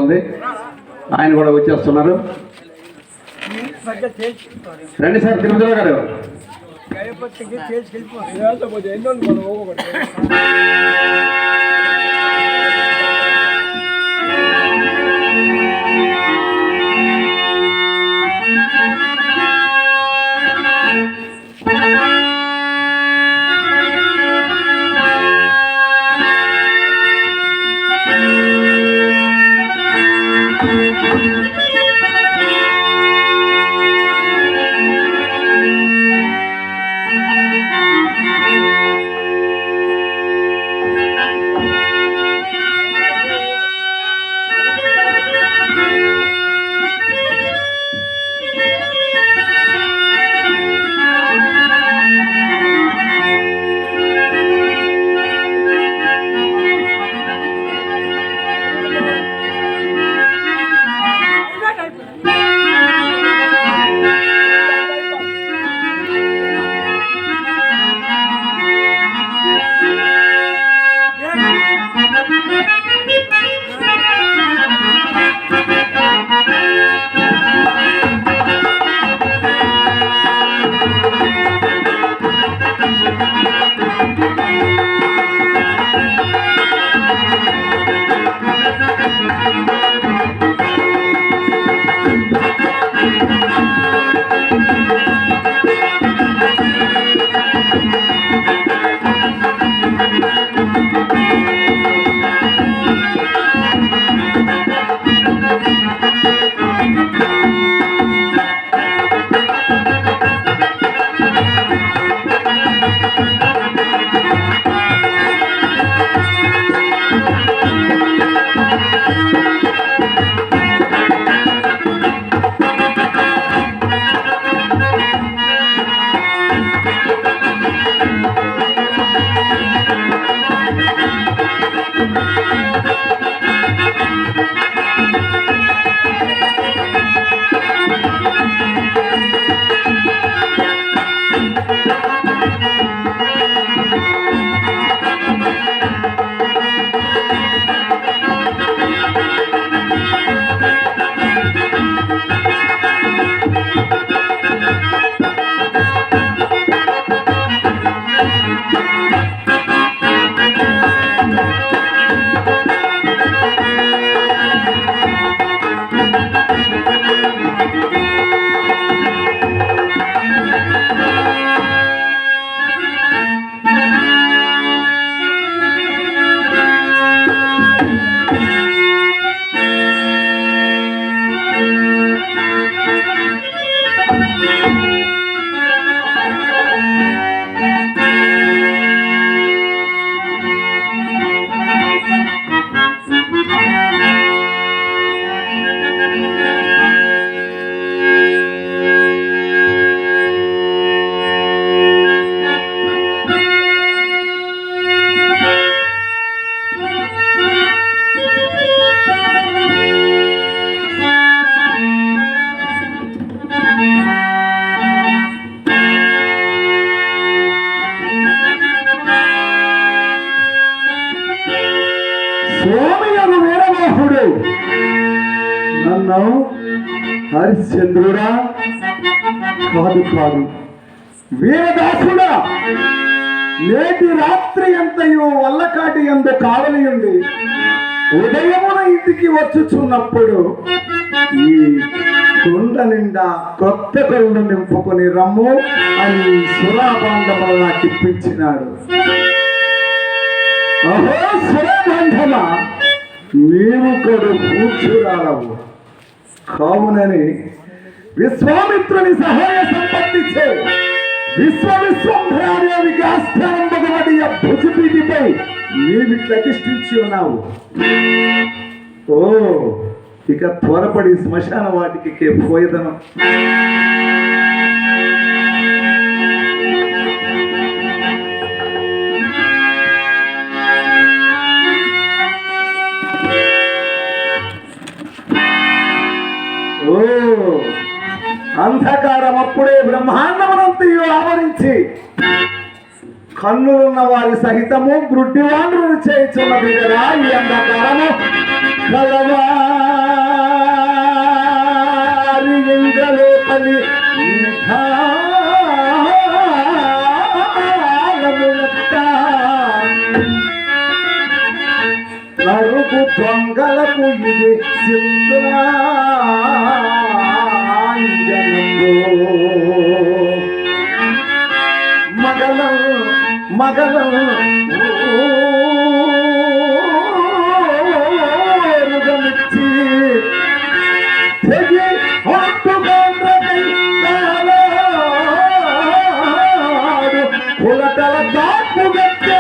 ఉంది. ఆయన కూడా వచ్చేస్తున్నారు. రండి సార్ తిరుమల గారు. సోమయను వీరమోహుడు నన్ను హరిశ్చంద్రుడా కాదు కాదు వీరదాసుడా నేటి రాత్రి ఎంతయో వల్లకాటి ఎందు కావలియుండి ఉదయమున ఇంటికి వచ్చుచున్నప్పుడు ఈ కుండ నిండా కొత్త కరుణ నింపుకొని రమ్ము అని సురాబంధములు నాకు ఇప్పించినాడు. అహో సురాబంధమ, నీవు కొడు పూజ్యురాలవు కావునని విశ్వామిత్రుని సహాయ సంపత్తిచే విశ్వవిశ్వంభరాదేవికి ఆస్థానంబగబడి భుజపీఠిపై నీవి ప్రతిష్ఠించి ఉన్నావు. ఓ ఇక త్వరపడి శ్మశాన వాటికి పోయేదను. ఓ అంధకారం అప్పుడే బ్రహ్మాండమునంతయు ఆవరించి కన్నులున్న వారి సహితము గ్రుడ్డివాండ్రులు చేయుచున్నది కదా ఈ అంధకారము కలవా దొంగలకు ఇది సింధురాంజనంబు మగలం మగలం ఊరుగమిచ్చి తెగి హొట్టుగొండ్రకై తాళాడు కులటల దాపుగట్టే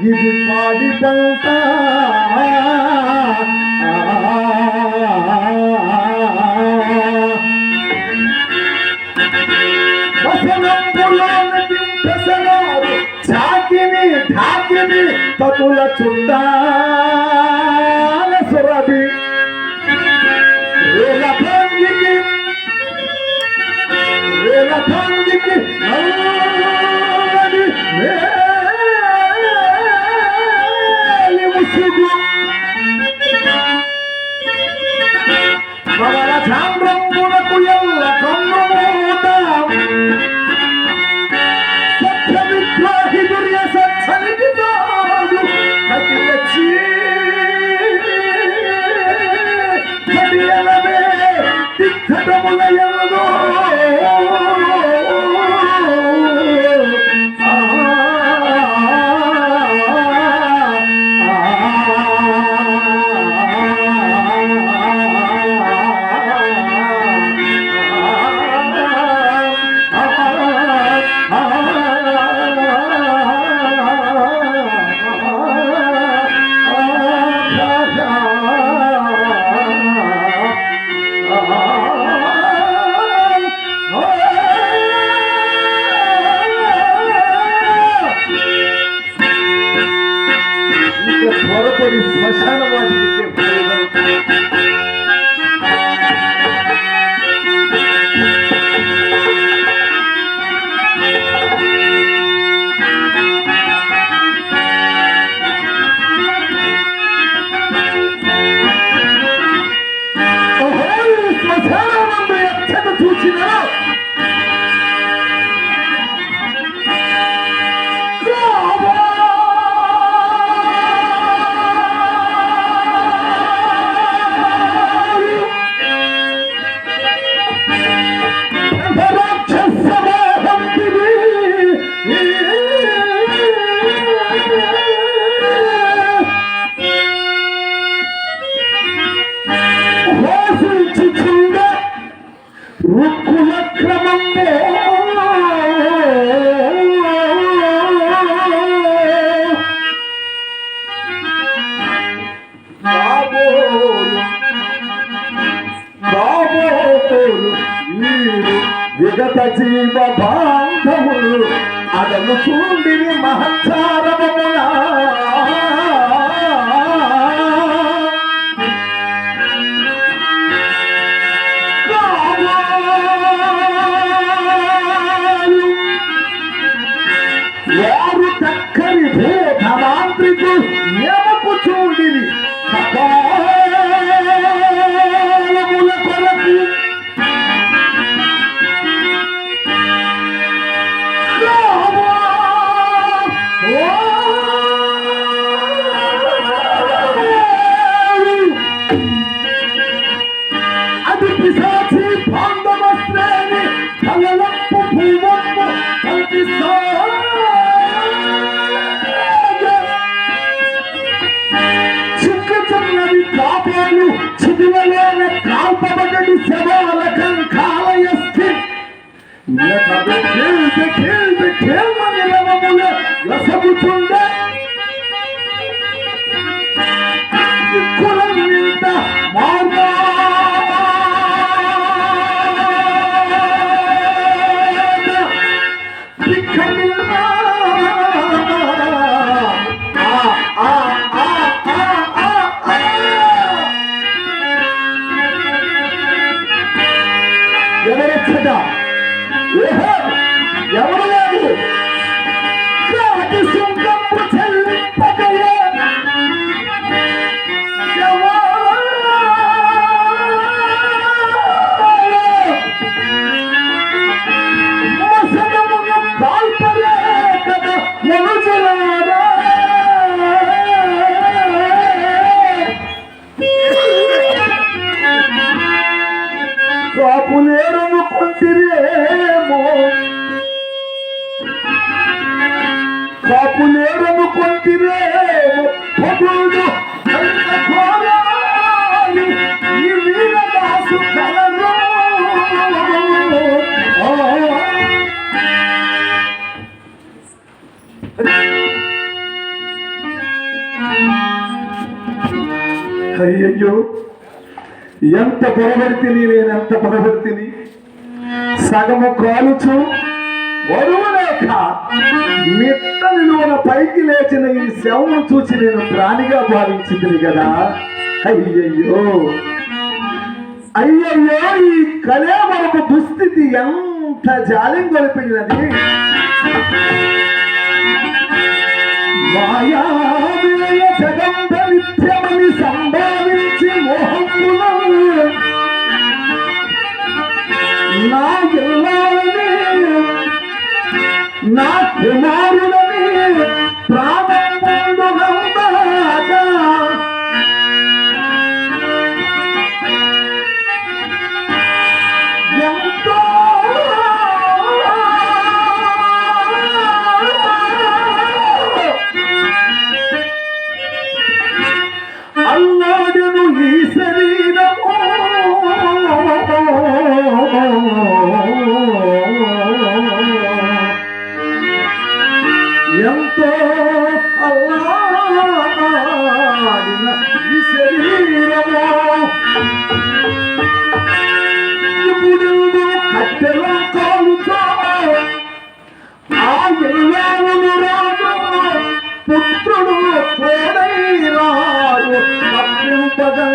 ఇది పాడి పంట చాకిని ఢాకిని తతుల చుట్టాల సురభి వేలభంగికి ముసుగు మగల చాంద్రమునకు ఎల్ల కన్ను మూట సత్య విద్రోహి దుర్య సత్సనికి తోడు అతి వచ్చి కడియలవే తిక్కటముల ఎల్లదో త్వరపడి శ్మశాన వాటికి శ్మశానం ఎక్కడ చూసినా రుక్కుల క్రమంలో విగత జీవ బాంధవులు అదను చూడిని మహత్సారములా వారు చక్కని భూత మాంత్రికు ఏమకు చూడిని కపాలముల కొరకు అది పిశాచి బాంధవ శ్రేణి కలలంపు భూమమ్ము కల్పిస్తా చిక్కుచున్నది కాపాలు చిదివలేన కాల్పబడి శవాల కంకాలయస్థి లసగుచుండే కులం నింట మార్గా ఎంత పొరబడితిని, నేనెంత పొరబడితిని. సగము కాలుచు వరువు లేక మిట్ట నిలువన పైకి లేచిన ఈ శవమును చూసి నేను ప్రాణిగా భావించింది కదా. అయ్యయ్యో అయ్యయ్యో, ఈ కళేబరపు దుస్థితి ఎంత జాలిం గొలిపినది. మాయావిలయ జగంబ నిత్యమని సంభావించి మోహములను నా ఇల్లాలని నా కుమారులని ప్రాణముండు నందాగా ఎంతో అల్లాడును ఈ శరీరము. ఎంతో అల్లాడిన ఈ శరీరము ఇప్పుడు కట్టెలో కాలుతో ఆ ఇల్లాలను రాదు పుత్రుడు తోడై రాడు తప్పింపగా.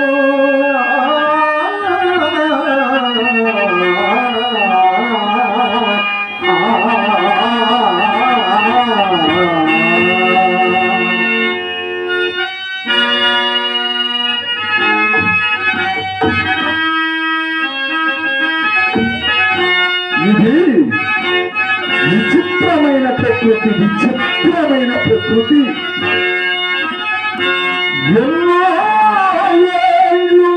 ఇది విచిత్రమైన ప్రకృతి, విచిత్రమైన ప్రకృతి. ఎన్నో ఏళ్ళు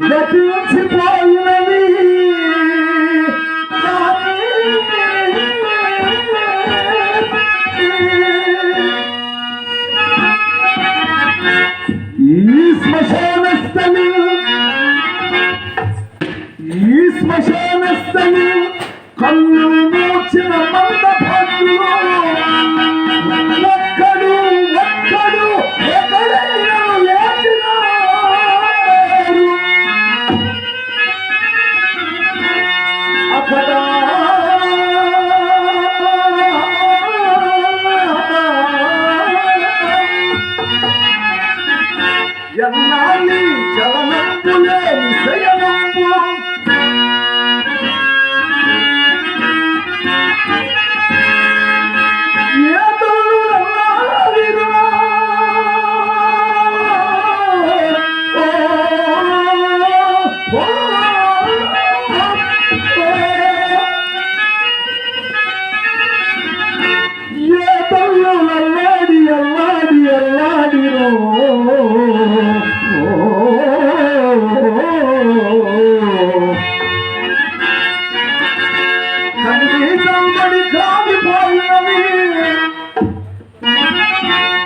గతించిపోయినవి, ఈ శ్మశానస్థలి కన్ను మూచిన మంద భక్తులు ఒక్కడు ఎక్కడైనా లేచినారు. అక్కడ ఎన్నాళ్ళి చలనంపులే నిశయనంపు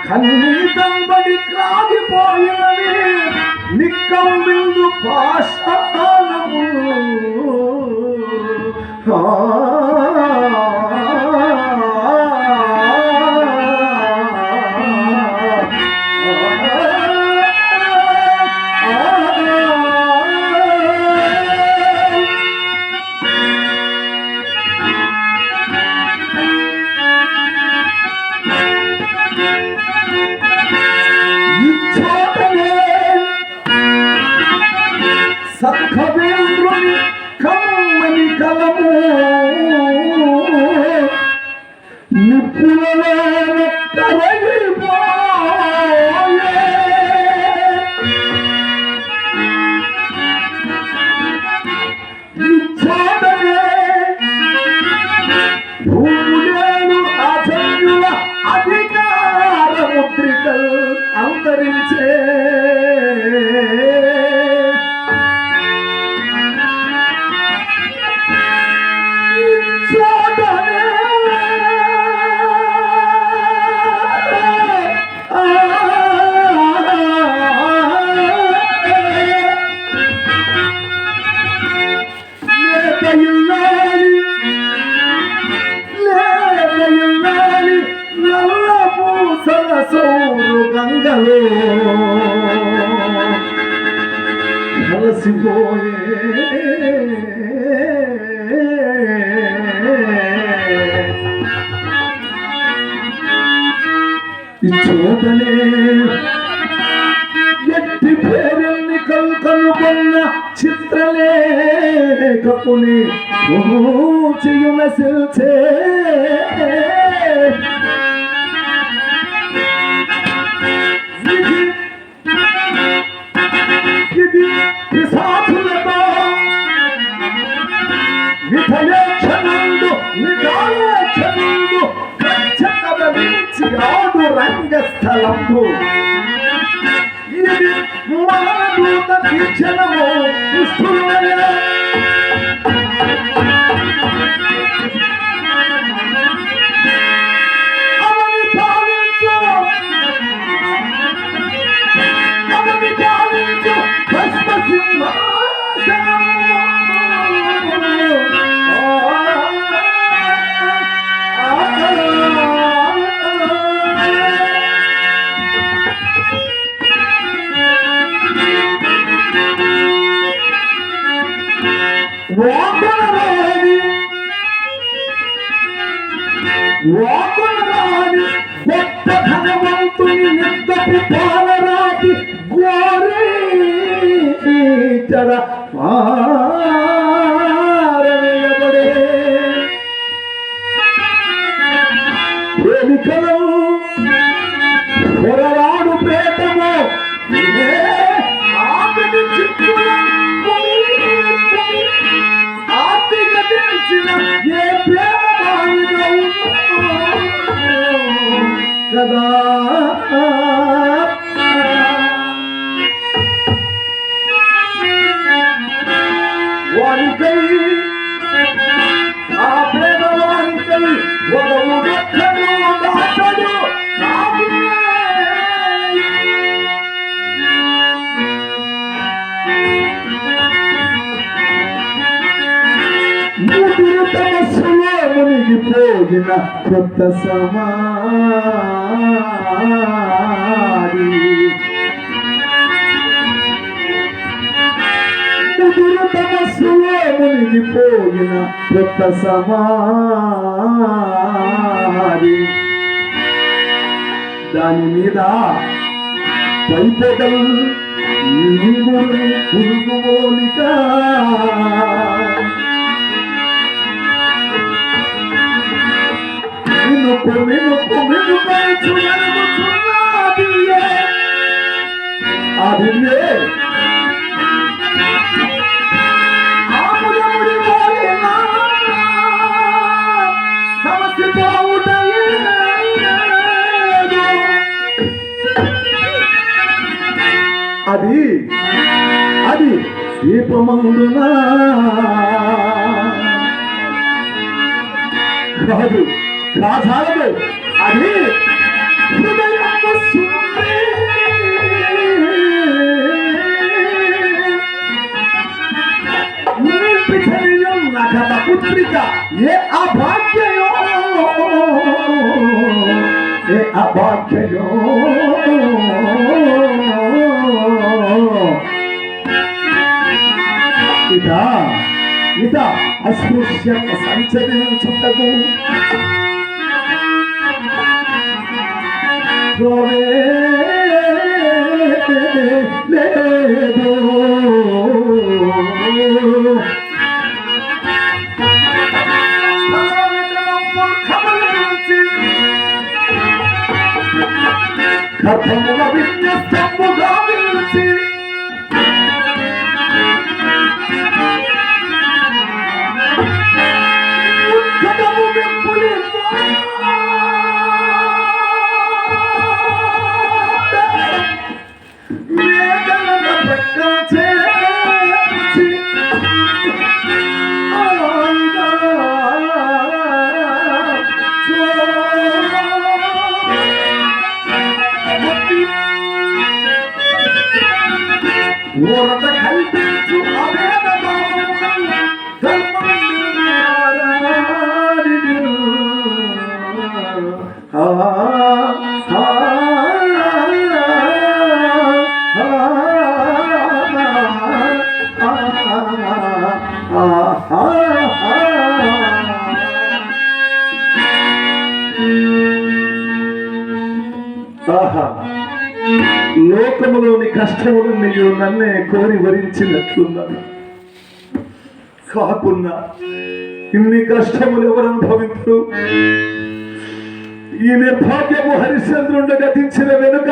కన్నీతంబడి క్రాగిపోయినవి నిక్కమ్మిందు పాషాణము. సత్కవేంద్రుని కమ్మని కలము నిప్పులలో కరగిపోయే. ఇచ్చాడనే భూములేను అజన్యుల అధికార ముద్రికలు అంతరించే. సౌరు గంగలో కలిసిపోయే ఈ చోటనే ఎట్టి పేరెల్ని కనుకొన్న చిత్రలేఖకుని చెయ్యుల సిల్చే ఇది పిశాచులతో విధలేక్షణుడు నిగాలేక్షణుడు కచ్చకదలించి ఆడు రంగస్థలంబు ఇది మానదూత తీక్షణము దుష్టులయ అవని పాలించు భస్మ వాకులరాని గొప్ప ధనవంతుని నిద్దపు పాలరాతి గోరే చడ పారవేయబడే వేదికలో పొరవాడు ప్రేతము ఆకటి చిక్కుల ఆర్థిక తెలిసిన ఏ ప్రేమ కదా వారికై ఆ పేదవారికై ఒక ఉదక్కను దాచడు ముదురు తమస్సులో మునిగిపోయిన కొత్త సమాధి ముదురు తమస్సులో మునిగిపోయిన కొత్త సమాధి దాని మీద పైపెదలు పురుగుపోలిక అదిలే సమస్య అది అది దీపమందున కాదు కాదు అది హృదయము సుందరి నగద పుత్రిక ఏ అభాగ్యయో ఏ అభాగ్యయో ఇత అస్పృశ్య సంచరించుటకు లేదు కథముల విన్యస్తముగా విలిచి ఉద్గతము వెంపులి మేఘలన ప్రక్కం చేర్చి ఓరత కల్పించు అభేద లోకములోని కష్టములు నీవు నన్నే కోరి వరించినట్లున్నది. కాకున్నా ఇన్ని కష్టములు ఎవరు అనుభవించరు? ఈ నిర్భాగ్యము హరిశ్చంద్రుండ గతించిన వెనుక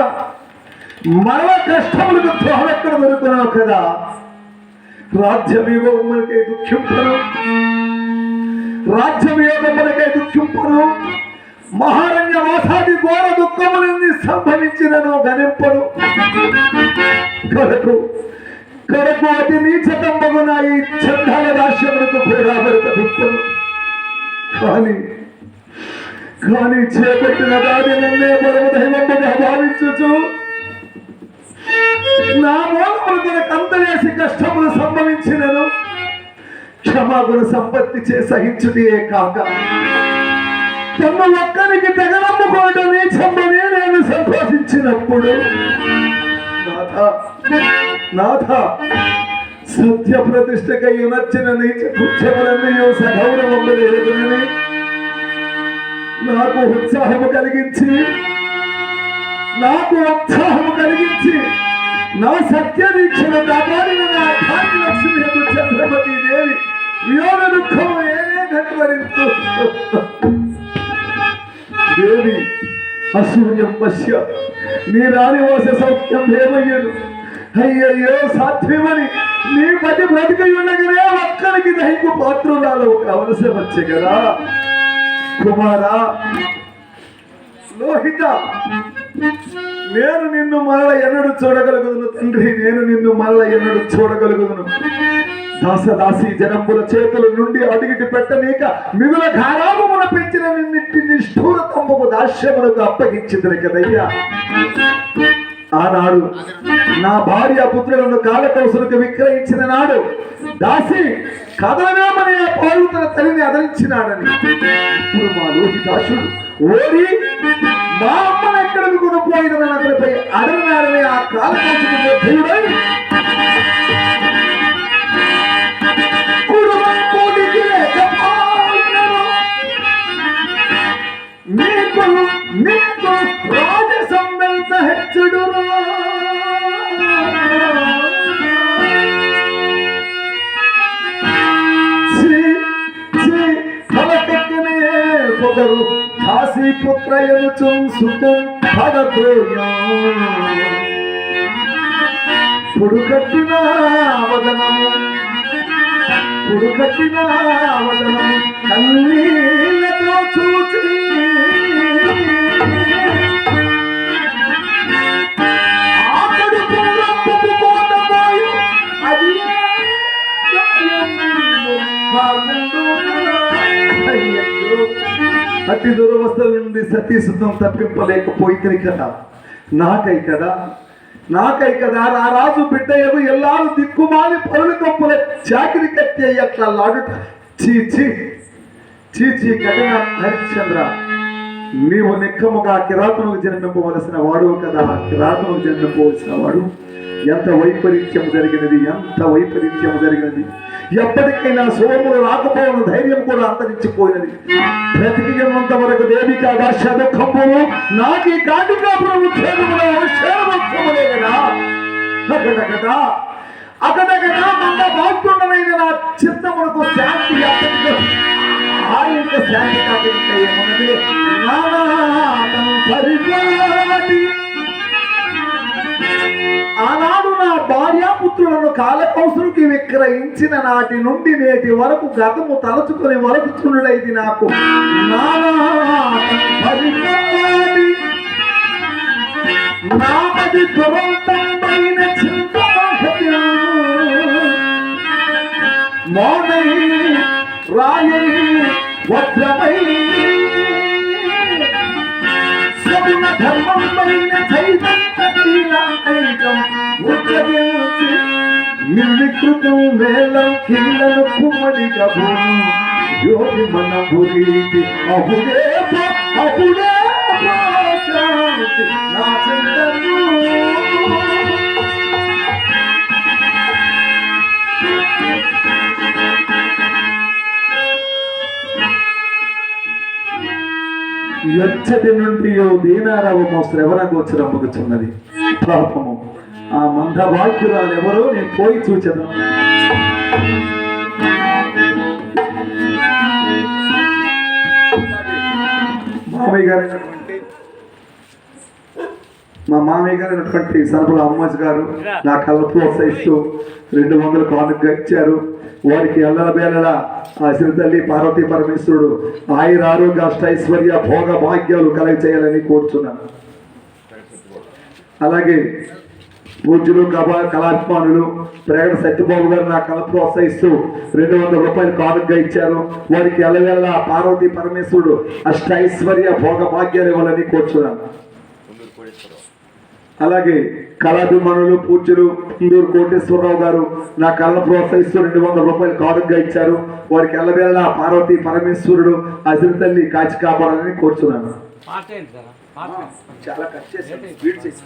మరణ కష్టములకు త్రోహెక్కడ దొరుకున్నావు కదా. రాజ్యమేవో మనకై దుఃఖింపను, రాజ్యమేవో మనకై దుఃఖింపను, మహారణ్య వాసాది ఘోర దుఃఖములన్నీ సంభవించినను గనింపను. కడకు కడకు అతి నీచతంబగున ఈ చండాల రాష్ట్రములకు కూడా దుఃఖను. కానీ చేపట్టిన దాని నన్నే పరమ దైవముగా భావించుచు నా మూలములు తనకు అంతవేసి కష్టములు సంభవించినను క్షమాగుణ సంపత్తి చే సహించుటే కాక తమ ఒక్కరికి తెగనమ్ముకోవడం నీచమ్మనే నేను సంతోషించినప్పుడు నాథ సత్య ప్రతిష్టకై నచ్చిన నీచ కృత్యములన్నీ సగౌరవములేదని నాకు ఉత్సాహము కలిగించి నా సత్య దీక్షను కాపాడిన నా భాగ్యలక్ష్మి చంద్రమతి దేవి వియోగ దుఃఖము ఏనే ఘటవరించు. దేవి అసూయం పశ్య నీ రాణివాస సౌఖ్యం ఏమయ్యను. అయ్యయ్యో సాధ్యమని నీ పది బ్రతికి ఉండగానే ఒక్కరికి దైవ పాత్రురాలు కావలసి వచ్చే కదా. కుమారా లోహిత, నేను నిన్ను మరల ఎన్నడు చూడగలుగుదును తండ్రి, నేను నిన్ను మరల ఎన్నడు చూడగలుగుదును. దాసదాసి జనంబుల చేతుల నుండి అడిగిటి పెట్టనీక మిగుల ఘారామున పెంచిన నిన్నిట్టి నిష్ఠూర తమ్ముకు దాస్యమునకు అప్పగించింది కదయ్యా. ఆనాడు నా భార్య పుత్రులను కాలకౌసులకు విక్రయించిన నాడు దాసి కదలవేమని ఆ పాలు తన తల్లిని అదరించినాడని ఇప్పుడు మా లోహితాసుడు ఓడి మా అమ్మను ఎక్కడికి కొనుక్కోయిన అతనిపై అడగనాడని ఆ కాలకౌసుకు నీకు రాజసం వెళ్త హెచ్చుడు కలకెక్కనే పొగరు కాశీ పుత్రయను చూసుకుం పుడుకట్టిన అవదనము కన్నీళ్ళతో చూచి అతి దురవస్థల నుండి సతీసుతం తప్పింపలేకపోయింది కదా. నాకై కదా ఆ రాజు బిడ్డయ్యకు ఎల్లారు దిక్కుమాలి పరులు కప్పుల చాకిరి కట్టి అట్లా లాడుట చీచి ఘటన. హరిశ్చంద్ర, నీవు నిక్కముగా కిరాతనుకు జన్మింపవలసిన వాడు కదా. కిరాతనుకు జన్మింపవలసిన వాడు. ఎంత వైపరీత్యం జరిగినది. ఎప్పటికైనా సోములు రాకపోవడం ధైర్యం కూడా అంతరించిపోయినది. బ్రతికినంత వరకు దేవికా దాశ దుఃఖము నాకు ఈ కాటికాపురం ఉద్యోగములే కదా. అకటకటా మంద బాగుండమైన నా చిత్తమునకు శాంతి శాంతి కాక ఏమన్నది పరిపాటి. ఆనాడు నా భార్యాపుత్రులను కాలకౌసునికి విక్రయించిన నాటి నుండి నేటి వరకు గతము తలచుకుని వరకుచుండైది నాకు నాది దురంతమైన మౌనై రాయై వజ్రమై సగుణ ధర్మమైన నిర్వికృతం వేలం కీళ్ళను కుమ్మడిగా యోగి మన బురీతి అహుడే నా చింతను. ఎచ్చటి నుండి దీనారావము శ్రవణ గోచరముగుచున్నది. పాపము ఆ మందవాక్యురాలు ఎవరో నేను పోయి చూచను. మా మామయ్య గారు అయినటువంటి సరఫల అమ్మజ్ గారు నా కళ్ళ ప్రోత్సహిస్తూ 200 కానుకగా ఇచ్చారు. వారికి ఎల్లల బేలల ఆ శ్రీతల్లి పార్వతీ పరమేశ్వరుడు ఆయురారోగ్య అష్టైశ్వర్య భోగ భాగ్యాలు కలగ చేయాలని కోరుచున్నాను. అలాగే పూజ్యులు కళాభిమానులు ప్రేగడ సత్యబాబు గారు నా కళ ప్రోత్సహిస్తూ 200 రూపాయలు కానుకగా ఇచ్చారు. వారికి ఎల్లవేళ పార్వతీ పరమేశ్వరుడు అష్టైశ్వర్య భోగ భాగ్యాలు ఇవ్వాలని కోరుచున్నాను. అలాగే కళాభిమానులు పూజ్యులు కుందూరు కోటేశ్వరరావు గారు నా కళను ప్రోత్సహిస్తూ 200 రూపాయలు కానుకగా ఇచ్చారు. వారికి ఎల్లవేళ పార్వతీ పరమేశ్వరుడు ఆ శ్రీతల్లి కాచి కాపాడాలని కోరుచున్నాను. చాలా కట్ చేసి స్పీడ్ చేసి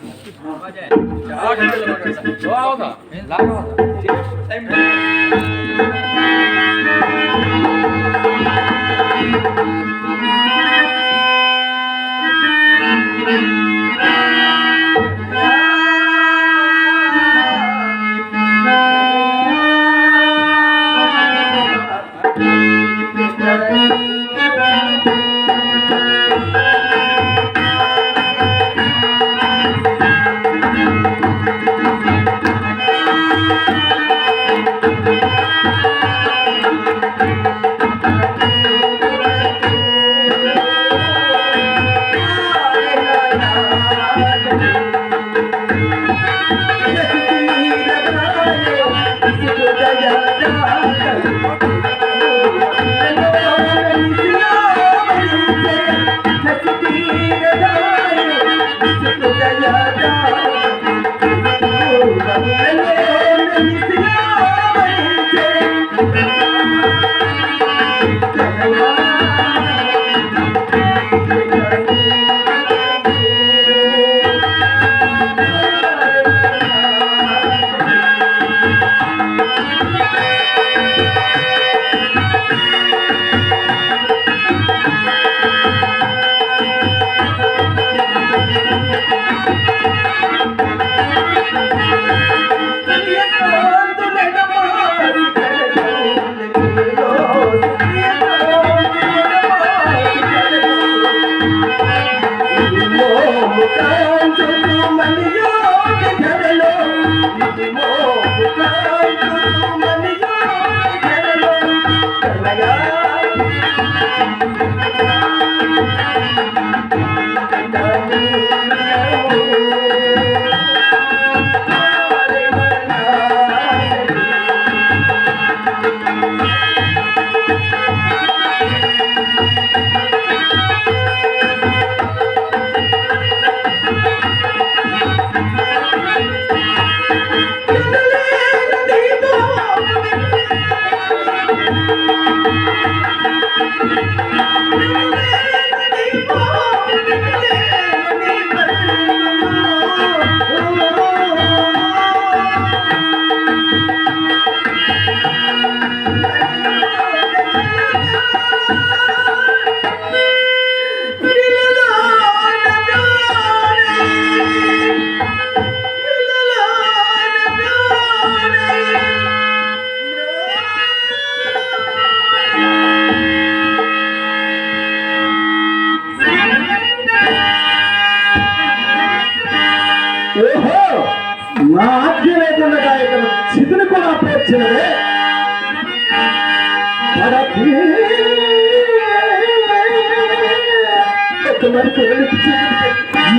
నా ఆజ్ఞ లేకుండా ఇక్కడ చితిని కూడా పేర్చినదే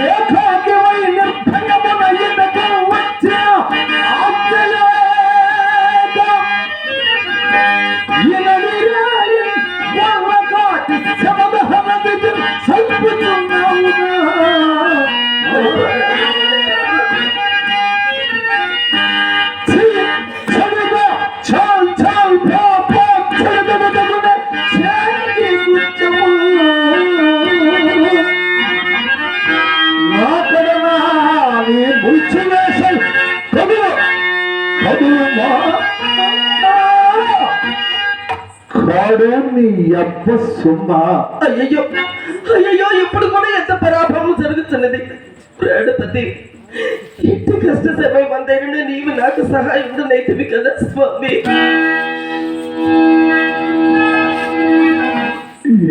ఏకాగ్రమై నిర్భయమునయ్యకు వచ్చిన అయ్యో అయ్యో ఇప్పుడు కూడా ఎంత పరాభవం జరుగుతున్నది. ప్రేడపతి ఇంటి కష్ట సమయం అందరినీ నీవు నాకు సహాయముడు నైతివి కదా స్వామి.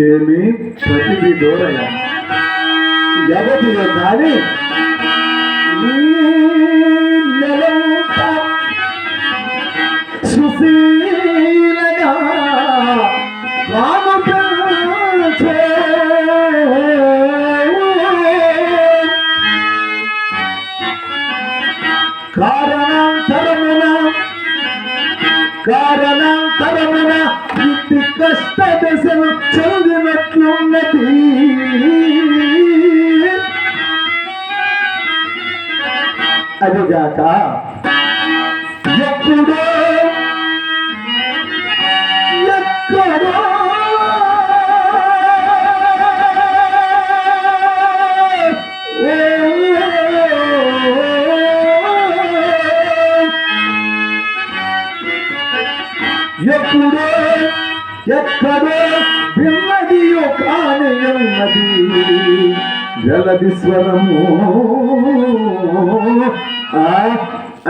ఏమి ప్రతిదీ దూరయ్యా ఎవరిలో కానీ సుశీలగా కారణాంతరమున ఇంటి కష్ట దశను చెందినట్లున్నది. అదిగాక ఎప్పుడో ఎక్కడో ఎప్పుడో ఎక్కడో విన్నదియో కానియున్నది జలది స్వరము.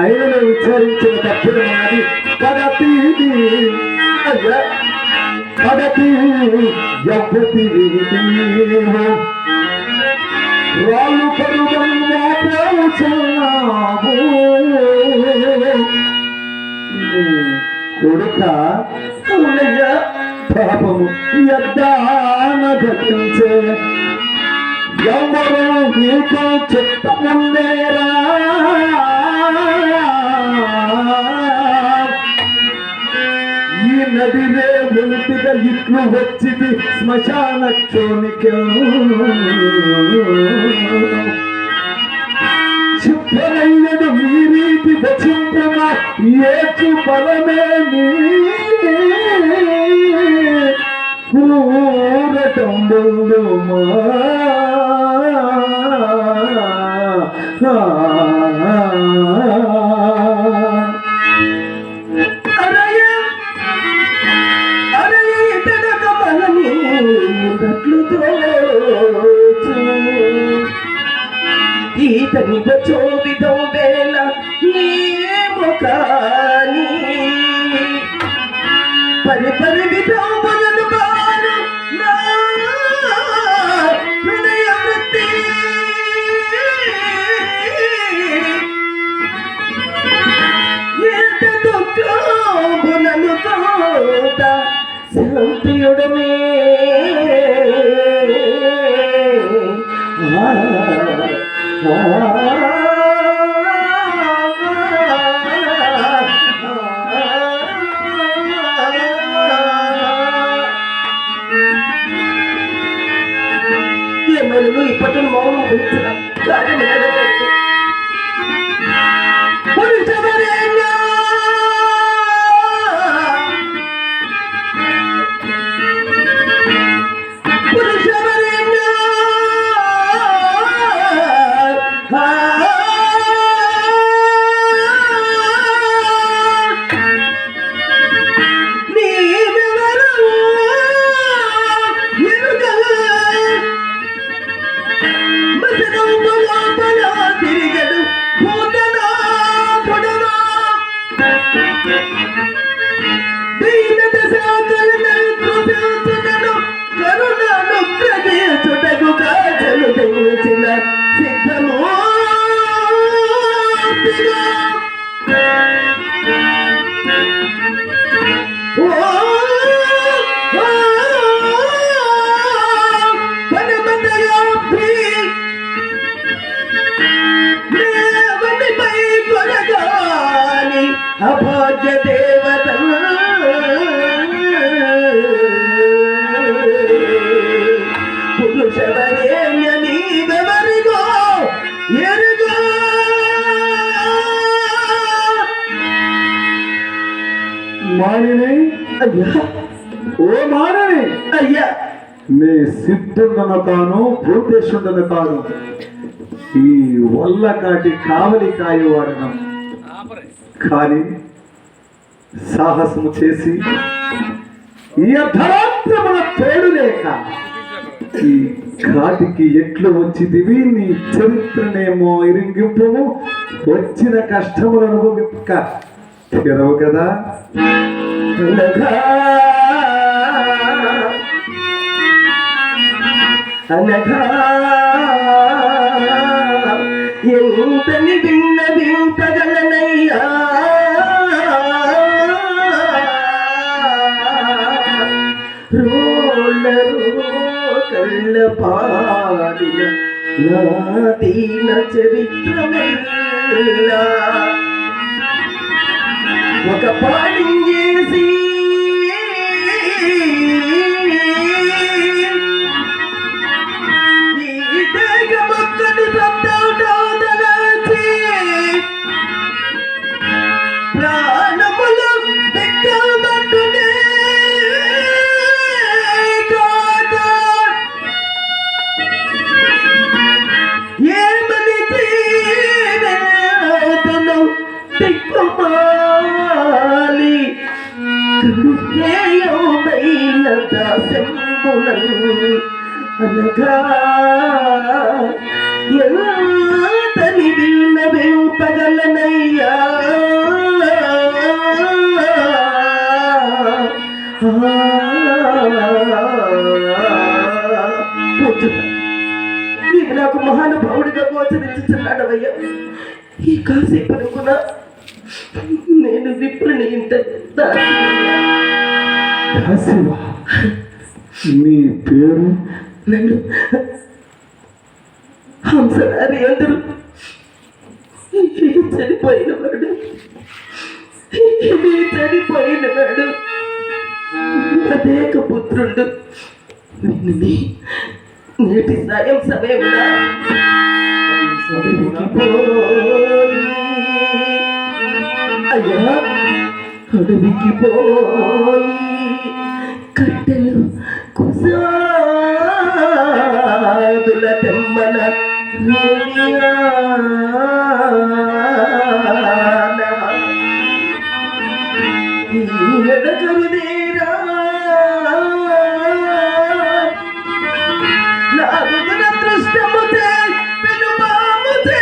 ఆయన ఉచ్చరించిన తప్పుడు మాది పడతీది పడతీ ఎవ్వతి రాళ్ళు పరుగం పోచున్నాము. కొడుక పాపము యద్దాన ఘటించే ఎవరు నీకు చిత్తముందేరా. ఈ నదిలే వెలుతిగా ఇట్లు వచ్చింది శ్మశాన క్షోణిక. చిత్తనయ్యడు ఈ రీతి దచింపున ఏచు బలమేమి కూరటంబుమా. ఈతని బచోవిదో వేళ ఏమో కానీ పరి పరి విధములను బాను నా హృదయ వృత్తి. ఎంత దుఃఖములను కోత శాంతియుడమే. ఏమైనా ఇప్పటి మౌనం వహించిన కార్యం అభాగ్య దేవత పురుషవరేణ్య నీవెవరిగో ఎరుగో. మానిని అయ్యా, ఓ మానిని, అయ్యా నీ సిద్ధుండను కాను భూతేశుండను కాను ఈ వల్లకాటి కావలి కాయవాడను. కానీ సాహసము చేసి ఈ అర్ధరాత్రమున తోడు లేక ఈ కాటికి ఎట్లు వచ్చిదివి నీ చరిత్రనేమో ఇరింగింపము వచ్చిన కష్టములు అనుభవింపక తెరవు కదా అనగా అనగా ఎంతని విన్నవింపగలనయ్యా కళ్ళ పాడిన నా దీన చరిత్రమెల్లా ఒక పాడించేసి ఈ దేగమొక్కటి సత్తాచి ప్రాణములు దిక్కమట్టునే తిక్కుమాలి కృత్యమైన దాసెంబులను అనగా ఎంతని విన్నవింపగలనయ్యా నీవు నాకు మహానుభావుడిగా గోచరించుచున్నాడవయ్యా ఈ కాసేపు అనుకున్నా నేను విప్రుని ఇంట దాసివా నీ పేరు నన్ను హంసనారి అందరూ చనిపోయినవాడు చనిపోయినవాడు అనేక పుత్రుడు నేటి సాయం సమయమున అయ్యా అడవికి పోయి కట్టెలు కుసాదుల తెమ్మల ఎడకరుదేరా నాకు దురదృష్టముతే పెనుమాముతే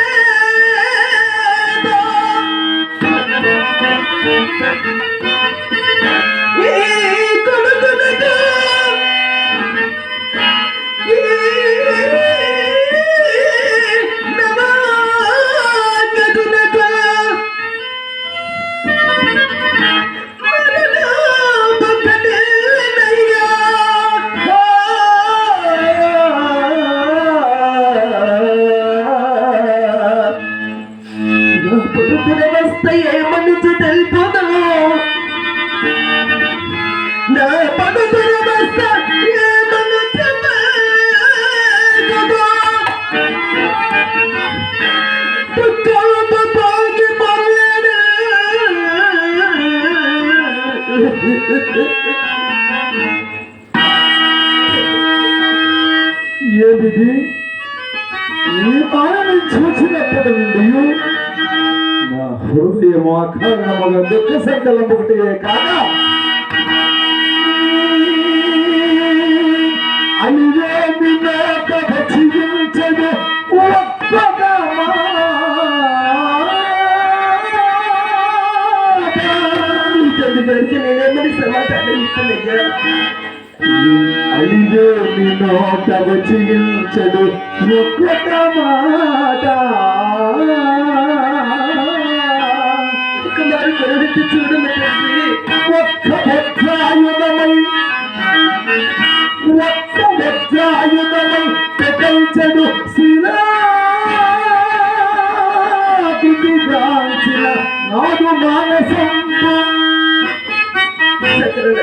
దురవస్థ ఏమనుచు తెలుపును నా పడు దురవస్థ ఏమనుచు దుఃఖము పాకి పోయాడు ఏమిది ఈ మాయను చూసినప్పటి నుండి నా హృదయం అకారణముగా దుఃఖ సంకలం ఒకటి కాగా అనివేమి నాక భక్షించదు ఒక్కగా తదుపరికి నేనేమని సమాధానం ఇస్తున్నాయ్యా అలివేమి నోట భక్షించదు ఒక్క మాట ఒకమారు కొనరెత్తి చూడమే ఒక్క వజ్రాయుధమై ప్రపంచడు శిలాదిగాంచిన నాడు మానసంపు సకల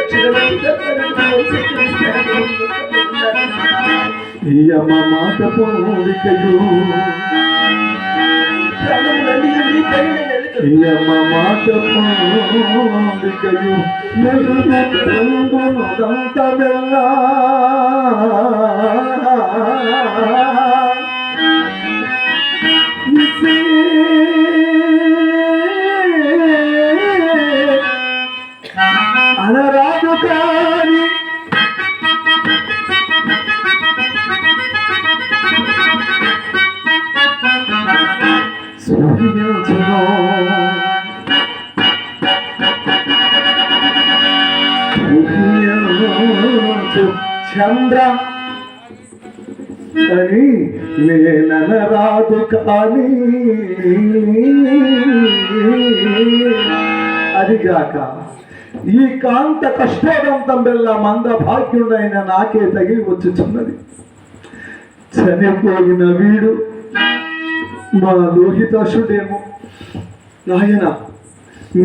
యమ మాట పోలికయు యమ మాట పోలికయు దంతమెల్లా అనరాదు కాని చంద్ర అని నేననరాదు కానీ అదిగాక ఈ కాంత కష్టోదంతం బెల్ల మంద భాగ్యుడైన నాకే తగిలి వచ్చుచున్నది. చనిపోయిన వీడు మా లోహితాశుడేమో. నాయన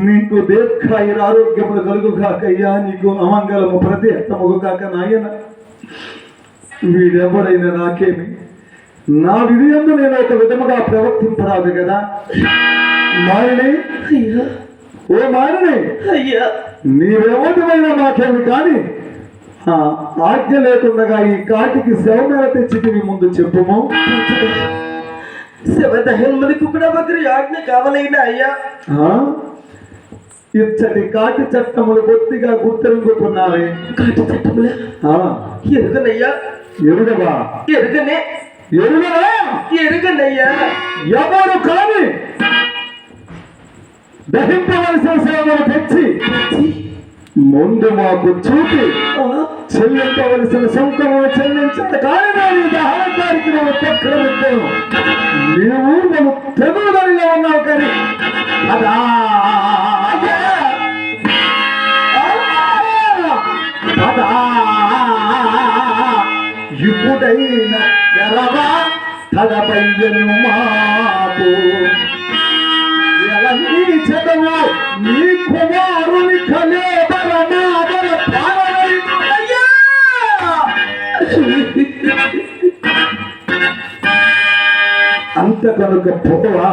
నీకు దీర్ఘాయురారోగ్యములు కలుగుగాకయ్యా, నీకు అమంగళము ప్రతిహతముగాక నాయన. వీడెవడైనా నాకేమి, నా విధియందు నేను ఒక విధముగా ప్రవర్తింపరాదు కదా. మారిని, అయ్యా, ఓ మారిని, అయ్యా, నీవెవటివైనా నాకేమి కానీ ఆజ్ఞ లేకుండా ఈ కాటికి శవమేర తెచ్చిటివి ముందు చెప్పుము. శివదహన్ములకు కూడా ఒకరి ఆజ్ఞ కావాలైనా అయ్యా. ఇచ్చటి కాటి చట్టములు బొత్తిగా గుర్తింపుకున్నావే. కాటి చట్టముల ఎరుగనయ్యా. ఎరుగవా? ఎరుగనే. ఎరుగవా? ఎరుగనయ్యా. ఎవరు కానీ దహింపవలసిన సేవలు తెచ్చి ముందు మాకు చూపి చెల్లింపవలసిన శంఖము చెల్లించాలి కానీ నేను దహనకారికి నేను చక్రమిస్తాను. నీవు నన్ను తెగుదలిలో ఉన్నావు కానీ అదా ఇప్పుడైనా ఎరవా తడపయ్యను మాపు ఎలనీ చదవు నీ కుమారుని కలేబరనాదర పారవయ్యా. అంత కనుక పోవా,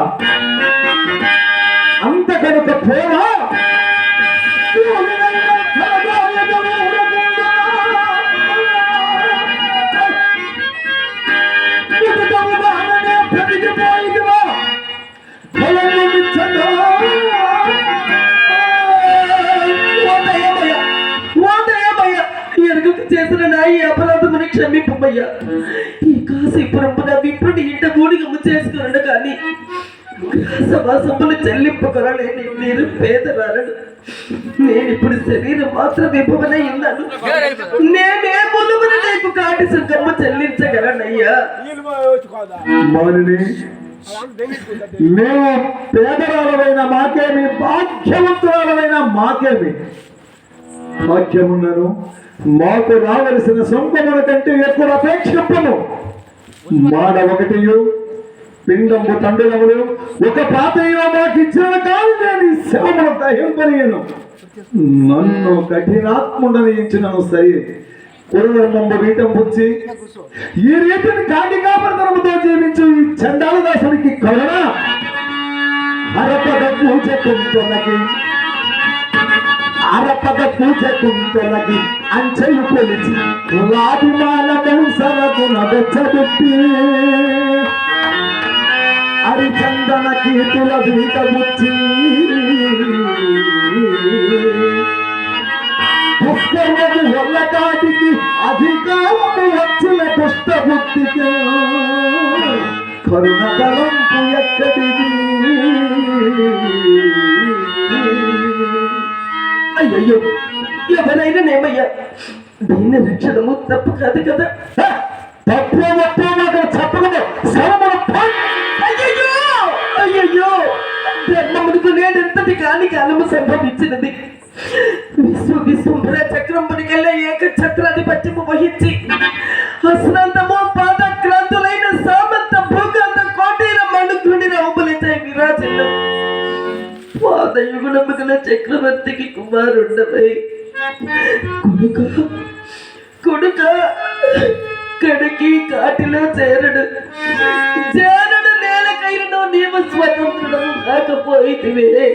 అంత కనుక పోవా. చేసిన నా ఈ అపరాధముని క్షమింపయ్యా. ఈ కాశీపురమున విప్రుడి ఇంట గూడిగము చేసుకున్నాడు కానీ సమాసములు చెల్లింపుకొనలేని నేను పేదరాలను. నేను ఇప్పుడు శరీరం మాత్రం విప్పమనై ఉన్నాను. నేనే ములుగున నీకు కాటి సుఖము చెల్లించగలనయ్యా. మేము పేదరాలమైన మాకేమి, భాగ్యవంతురాలమైన మాకేమి. భాగ్యమున్నాను, మాకు రావలసిన సొంతముల కంటే ఎక్కువ అపేక్షింపము. మాడ ఒకటియు పిండము తండ్రులములు ఒక పాతయ్యో మాకు ఇచ్చిన కాదు నేను ఈ శవమును దహింపనీయను. నన్ను కఠినాత్ముడని ఇచ్చినను సరి కురమంబు వీటం పుచ్చి ఈ రీతిని కాటి కాపరతనముతో జీవించు ఈ చండాల దాసునికి కరుణ అరపద పూజ కుంటొలకి అరపద పూజ కుంటొలకి అంచెలు కొలిచి కులాభిమానము సరగున వెచ్చబెట్టి హరిచందన కీర్తుల వీట బుచ్చి పుష్కరము వల్ల కాటికి అధికారము వచ్చిన దుష్ట బుద్ధికి కరుణ తలంపు ఎక్కడిది. అయ్యయ్యో, ఎవరైనా నేమయ్యా, దీన్ని రక్షణము తప్పు కాదు కదా. తప్పు ఒప్పు నాకు చెప్పకుండా అయ్యయ్యో, ధర్మమునకు నేనెంతటి కాని కాలము సంభవించినది. విశ్వంభర చక్రమునికెళ్ళే ఏక ఛత్రాధిపత్యము వహించి అశ్రాంతము పాదక్రాంతులైన సామంత భూకాంత కోటీర మణుకుని రౌబలితాయి విరాజనం పాదయుగుణము గల చక్రవర్తికి కుమారుండవై కొడుక కడికి కాటిలో చేరడు నేలకైనను నీవు స్వతంత్రుడము కాకపోయితివే.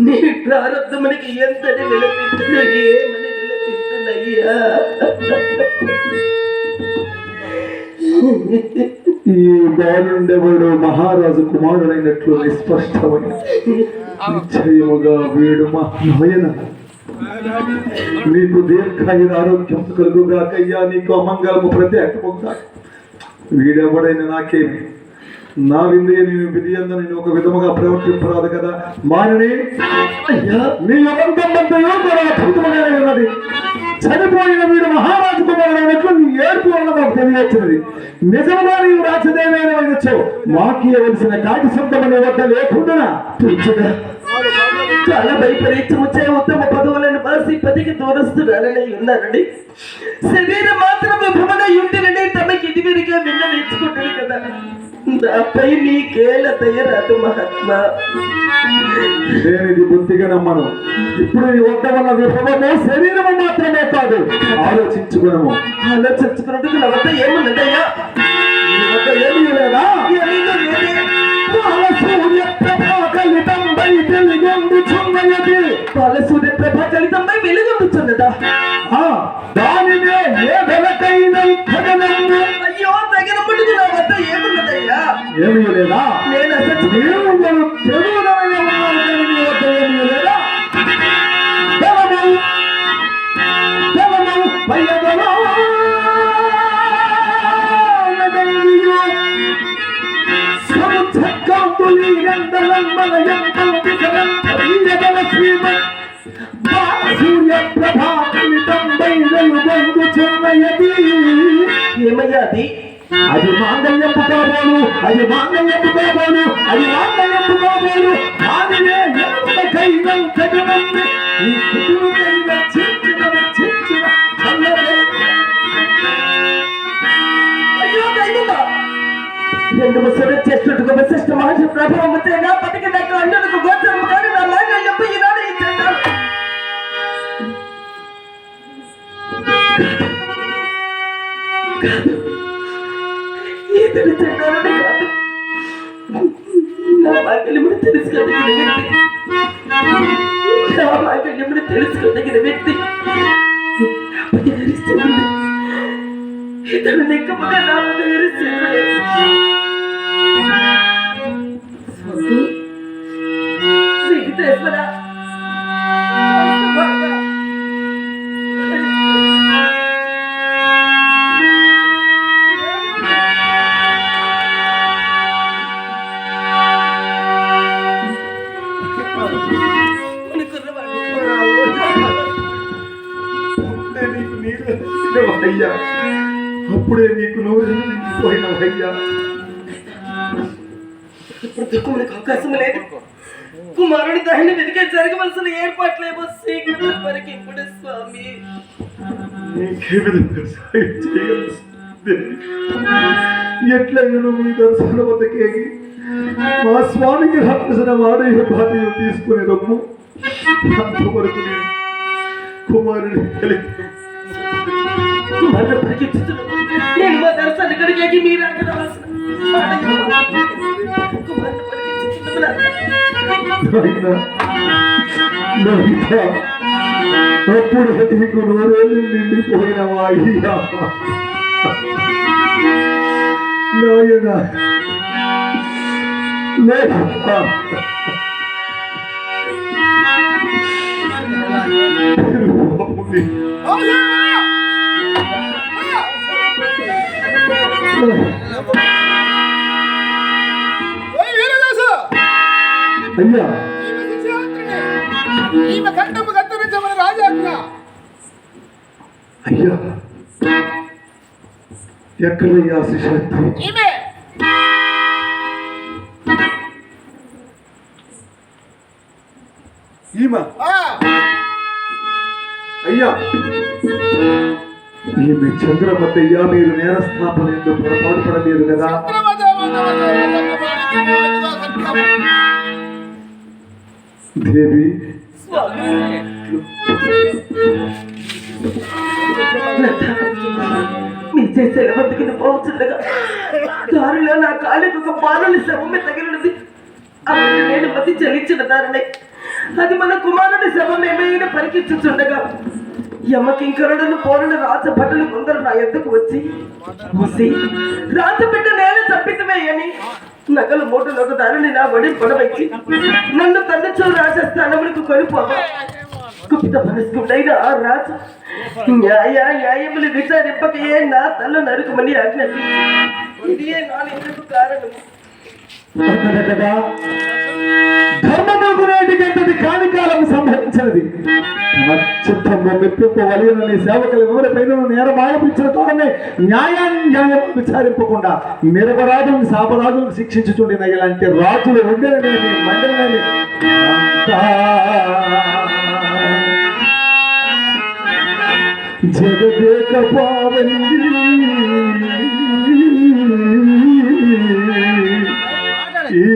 నీ ప్రారంభమునికి ఎంతని విలపించును, ఏమని విలపించునయ్యా. ఈ బాలుండెవడు మహారాజు కుమారుడైనట్లు నిస్పష్టమైన నిశ్చయముగా వీడు మా నాయన. నీకు దీర్ఘాయుర ఆరోగ్యం కలుగుగాకయ్యా, నీకు అమంగళము ప్రత్యేకముగా. వీడెవడైనా నాకేమి, నా విందే నేను విధి అందు నేను ఒక విధముగా ప్రవర్తింపరాదు కదా. మానిని నీ యుగంతంతో కూడా అద్భుతమైన ఉన్నది. చనిపోయిన వీడు మహారాజు కుమారుడు నీ ఏడుపు వల్ల మాకు తెలియచ్చినది. నిజముగా నీవు రాజదేవేనవచ్చు మాకు ఇవ్వవలసిన కాటి శబ్దమనే వద్ద లేకుండా చాలా భయపరీక్ష వచ్చే ఉత్తమ పదవులను బాసి పదికి దూరస్తున్నారని ఉన్నారండి. శరీరం మాత్రం విభమన ఉంటేనండి తమకి ఇదివరగా విన్న నేర్చుకుంటాడు కదా. నాపై నీకేల దయరాదు మహాత్మా. నేను ఇది బుద్ధిగా నమ్మను. ఇప్పుడు నీ వద్ద వల్ల విభవము శరీరము మాత్రమే కాదు, ఆలోచించుకున్నాము. ఆలోచించుకున్నట్టుకు నా వద్ద ఏమున్నదయ్యా? నీ వద్ద ఏమీ లేదా? బాలసూర్య ప్రభ కలితంపై వెలుగొందుచున్నదా? దానినే ఏ వెలకైన అయ్యో తగిన మటుకు నా వద్ద ఏమున్నదయ్యా? ఏమీ లేదా? నేను అసలు ఏమయ్యా అది? అది మాంగళ్యపు కాబోలు, అది మాంగళ్యపు కాబోలు, అది మాంగళ్యపు కాబోలు. దానినే ఎక్కడికైనా జగమంది ఈ స్థితికైనా చించిన చల్లదే. అయ్యో దైవమా, రెండు ముసలు చేస్తున్నట్టుగా విశిష్ట మహర్షి ప్రభావం తేడా పతికి దగ్గర అన్నులకు గోచరం కానీ నా మాంగళ్యపు ఈనాడు ఇచ్చేట ఇతను చెడ్డారని కాదు. నా మాంగళ్యమును తెలుసుకోదగిన వ్యక్తి, నా మాంగళ్యమును తెలుసుకోదగిన వ్యక్తి హరిశ్చంద్రుడు. ఇతను నిక్కముగా నా హరిశ్చంద్రుడే. శ్రీకృష్ణ అయ్యా, అప్పుడే నీకు నువ్వు పోయినవయ్యా. ఇప్పుడు దుఃఖములకు అవకాశం లేదు. కుమారుడి దాన్ని వెతికే జరగవలసిన ఏర్పాట్లేమో శ్రీకృష్ణ వరకు ఇప్పుడు స్వామి. నీకే విధంగా సాయం చేయగలదు. ఎట్లయినా మీ దర్శన వద్దకేగి మా స్వామికి రావాల్సిన వాడయ్య బాధ్యత తీసుకునే రమ్ము. అంతవరకు నేను కుమారుడి కుమారుడు పరిగెత్తుతున్నాను. నేను మా దర్శనాన్ని కడిగాకి మీరు అక్కడ అప్పుడు నీకు నూరేళ్ళు నిండిపోయినవా అయ్యా నాయన. అయ్యా, ఈమె కంఠము కత్తిరించమని రాజాజ్ఞ. అయ్యా, ఎక్కడయ్యా శిష్యత్వం? ఈమె ఈమె అయ్యా, ఈమె చంద్రమతయ్యా. మీరు నేరస్థాపన ఎందుకు పొరపాటు పడలేదు కదా? దేవి, మీ చేసే బతికిన పోవచ్చుండగా దారిలో నా కాళ్ళకి ఒక బాలుని శవమే తగిలినది. అప్పుడు నేను మతి చెల్లించిన దారినే అది మన కుమారుడి శవం ఏమైనా పరికించుచుండగా యమకింకరులను పోరున రాజభటులు కొందరు నా ఎద్దుకు వచ్చి రాజబిడ్డ నేల తప్పితమేయని నగలు మూటలోకి దారిని నా వడి పొడవచ్చి నన్ను తన్నుచూ రాజస్థానములకు కొనిపోవా. గుప్త మనస్కుడైన ఆ రాజు న్యాయములు విచారింపకయే నా తల నరుకమని ఆజ్ఞాపించి ఇదే నా నిందకు కారణము. ధర్మముకు నేటికి ఎంతటి కాని కాలం సంభవించిన చేసినది చిత్తంలో మెప్పింపవలి నీ సేవకులు ఎవరిపైన నేరం ఆరోపించిన తోనే న్యాయం విచారింపకుండా నిరపరాధులను శాపరాధులను శిక్షించుచుండిన ఇలాంటి రాజులు ఉండేనని మండలని జగదేక పావని ఈ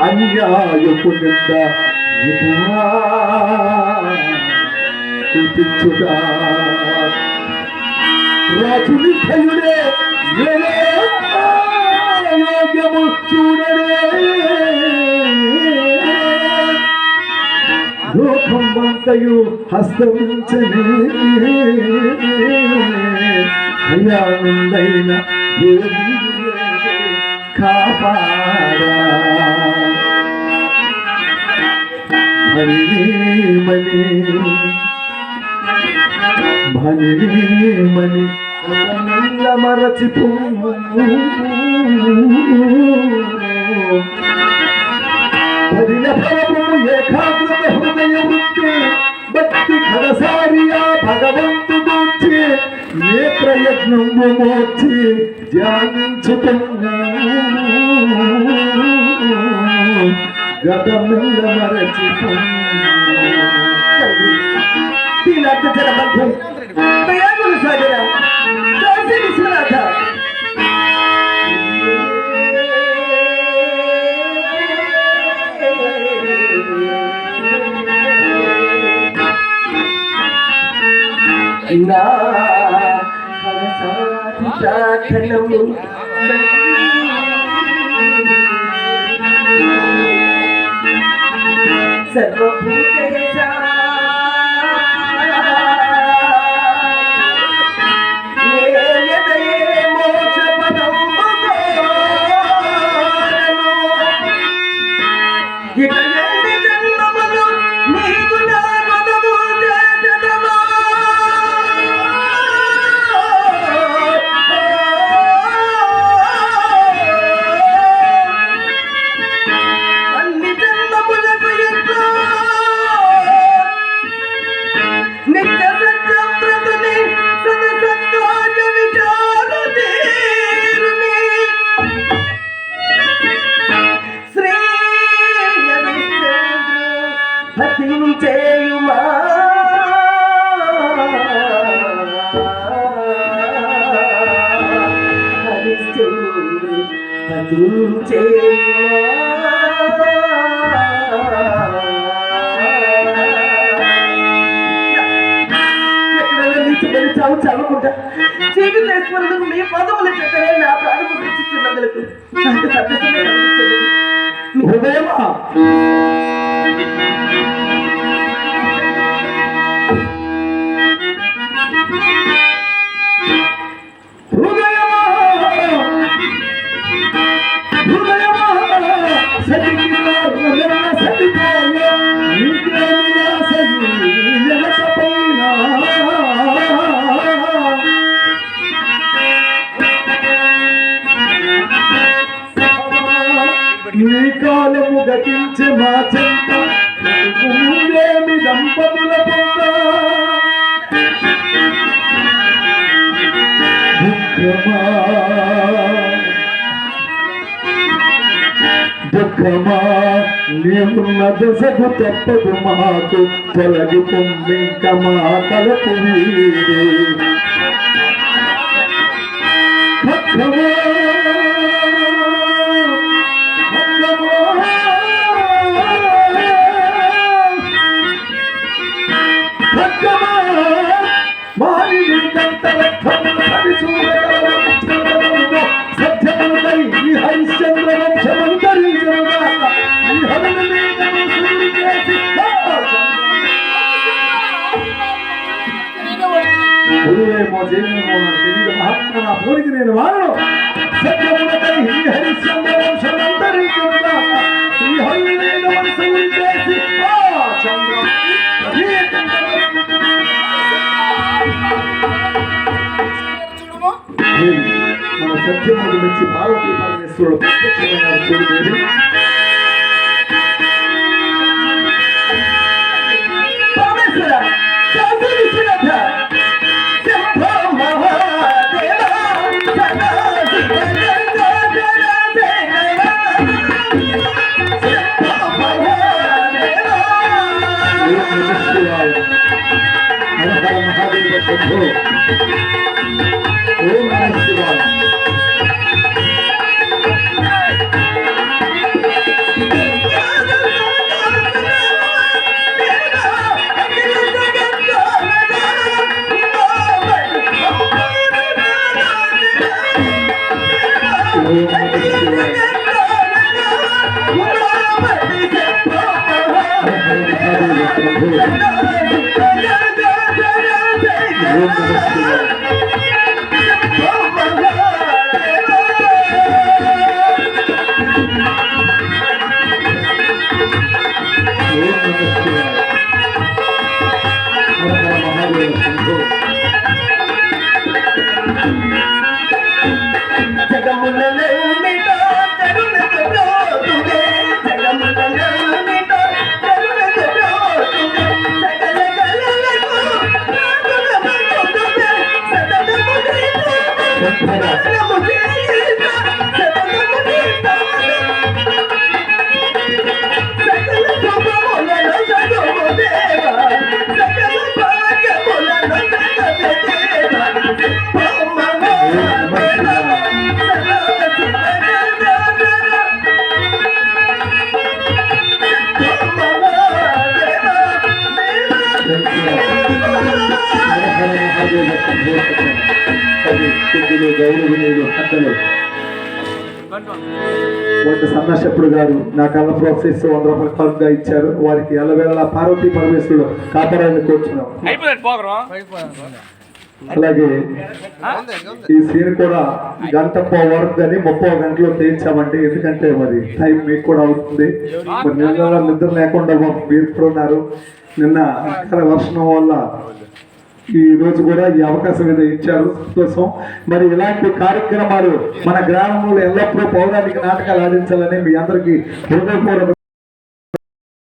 అన్యాయపు నింద చూపించుగా రాజు నిర్భయుడే యోగ్యము చూడడే లోకం వంతయు హస్తమించని అయానుందైన దేవుడు కాపాడా మణి మరచిపో ఏకాగ్రత హృదయ వృత్తి భక్తి కడసారియా భగవంతుడు ఏ ప్రయత్నము మోచి ధ్యానించుతున్నా గతమిల్ల మరచిపోయిన మధ్యం దయాగులు సాగర కాశీ విశ్వనాథ నా ప్రార్థనము సర్వభూతేశా చేయుమా హరిశ్చంద్రుడు చావు చావకుండా జీవితేశ్వరుడు మీ పదవుల చెప్పే నా ప్రాణము రక్షిస్తున్నందులకు నాకు సంతోషమే హృదయమా నీ కాలము గతించి మా చెంత ముందేమి దంపతుల పొంద దుఃఖమా నేనున్న దశకు తప్పదు మాకు తొలగి పొందింక మా తలపు వీరే దుఃఖమా హరిశ్చంద్ర గురువేమో జయమేమో నాకు తెలియదు మహాత్మ నా పోరికి నేను వాడను సత్యమునకై హరిశ్చంద్ర వంశమంతరించుగా శ్రీహరివేద వంశముని చేసి చంద్రం మన సత్యముడు నుంచి పార్వతీ పరమేశ్వరుడు ప్రత్యక్షమైన చూడలేదు సన్నశెప్పుడు గారు నా కళ్ళ ప్రోత్సహిస్తూ 100 రూపాయలు కానుకగా ఇచ్చారు. వారికి ఎల్లవేళ పార్వతీ పరమేశ్వరుడు కాపాడాలని కోరుచున్నాం. అలాగే ఈ సీన్ కూడా గంట వరకు కానీ 30 గంటలో చేయించామండి. ఎందుకంటే మరి టైం మీకు కూడా అవుతుంది. మరి నిద్ర లేకుండా మీరు కూడా ఉన్నారు. నిన్న వర్షం వల్ల ఈ రోజు కూడా ఈ అవకాశం ఏదో ఇచ్చారు, సంతోషం. మరి ఇలాంటి కార్యక్రమాలు మన గ్రామంలో ఎల్లప్పుడూ పౌరాణిక నాటకాలు ఆడించాలని మీ అందరికీ హృదయపూర్వక